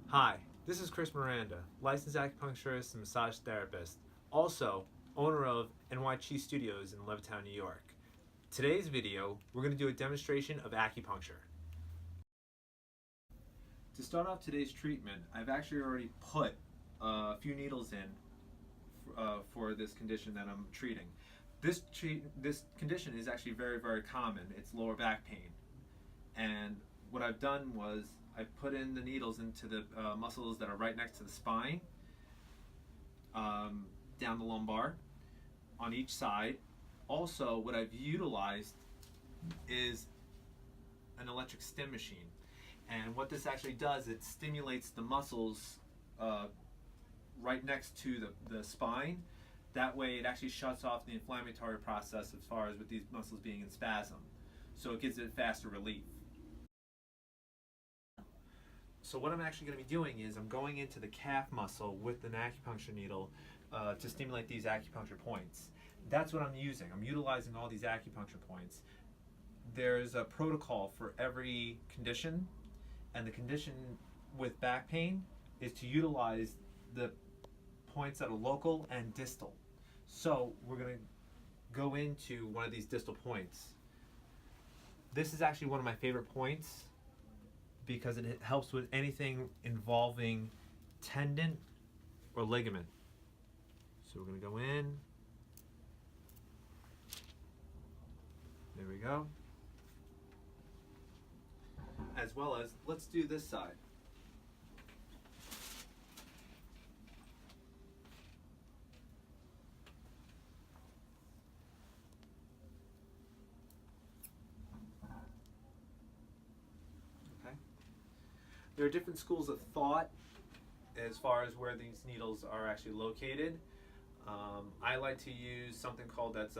Hi, this is Chris Miranda, licensed acupuncturist and massage therapist, also owner of NYC Studios in Levittown, New York. Today's video, we're going to do a demonstration of acupuncture. To start off today's treatment, I've actually already put a few needles in for this condition that I'm treating. This condition is actually very, very common. It's lower back pain. And what I've done was I put in the needles into the muscles that are right next to the spine, down the lumbar, on each side. Also, what I've utilized is an electric stim machine. And what this actually does, it stimulates the muscles right next to the spine. That way it actually shuts off the inflammatory process as far as with these muscles being in spasm. So it gives it faster relief. So what I'm actually going to be doing is I'm going into the calf muscle with an acupuncture needle to stimulate these acupuncture points. That's what I'm using. I'm utilizing all these acupuncture points. There's a protocol for every condition, and the condition with back pain is to utilize the points that are local and distal. So we're going to go into one of these distal points. This is actually one of my favorite points because it helps with anything involving tendon or ligament. So we're going to go in. There we go. As well as, let's do this side. Okay. There are different schools of thought as far as where these needles are actually located. I like to use something called that's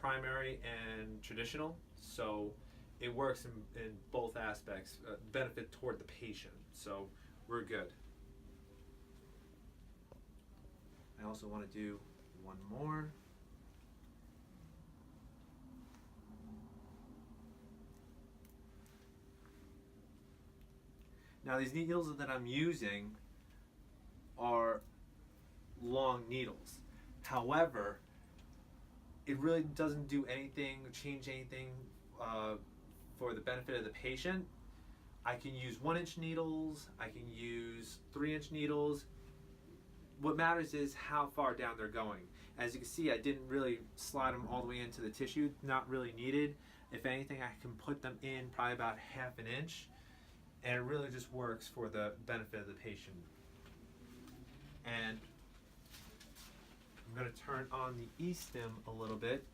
primary and traditional, so it works in both aspects, benefit toward the patient, so we're good. I also want to do one more. Now these needles that I'm using are long needles. However, it really doesn't do anything, change anything for the benefit of the patient. I can use 1-inch needles, I can use 3-inch needles. What matters is how far down they're going. As you can see, I didn't really slide them all the way into the tissue, not really needed. If anything, I can put them in probably about 1/2 inch, and it really just works for the benefit of the patient. And I'm going to turn on the E-stim a little bit.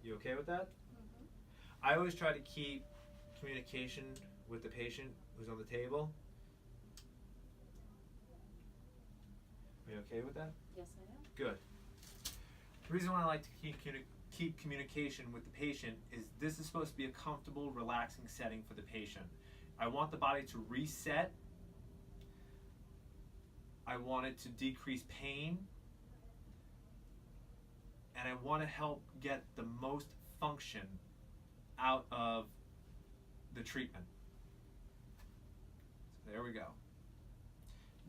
You okay with that? Mm-hmm. I always try to keep communication with the patient who's on the table. Are you okay with that? Yes, I am. Good. The reason why I like to keep communication with the patient is this is supposed to be a comfortable, relaxing setting for the patient. I want the body to reset. I want it to decrease pain, and I want to help get the most function out of the treatment. So there we go.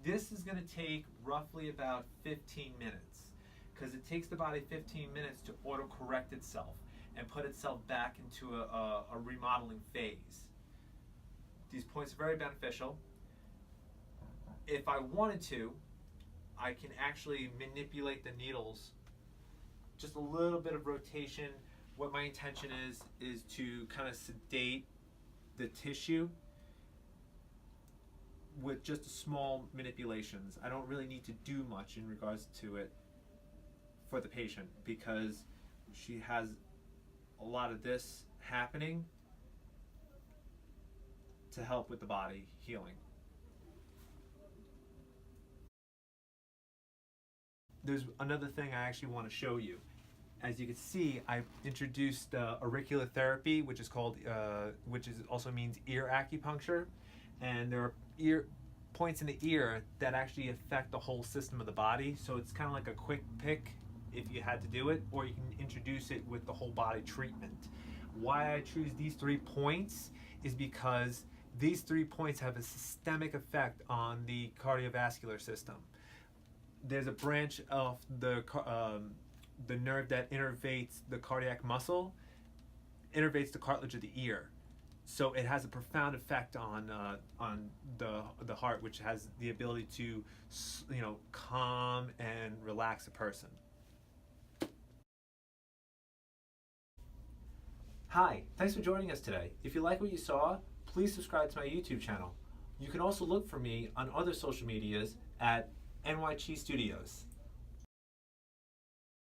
This is going to take roughly about 15 minutes because it takes the body 15 minutes to auto-correct itself and put itself back into a remodeling phase. These points are very beneficial. If I wanted to, I can actually manipulate the needles. Just a little bit of rotation. What my intention is to kind of sedate the tissue with just small manipulations. I don't really need to do much in regards to it for the patient because she has a lot of this happening to help with the body healing. There's another thing I actually want to show you. As you can see, I've introduced auricular therapy, which is also means ear acupuncture, and there are points in the ear that actually affect the whole system of the body. So it's kind of like a quick pick if you had to do it, or you can introduce it with the whole body treatment. Why I choose these 3 points is because these 3 points have a systemic effect on the cardiovascular system. There's a branch of the nerve that innervates the cardiac muscle, innervates the cartilage of the ear. So it has a profound effect on the heart, which has the ability to, calm and relax a person. Hi, thanks for joining us today. If you like what you saw, please subscribe to my YouTube channel. You can also look for me on other social medias at NYC Studios.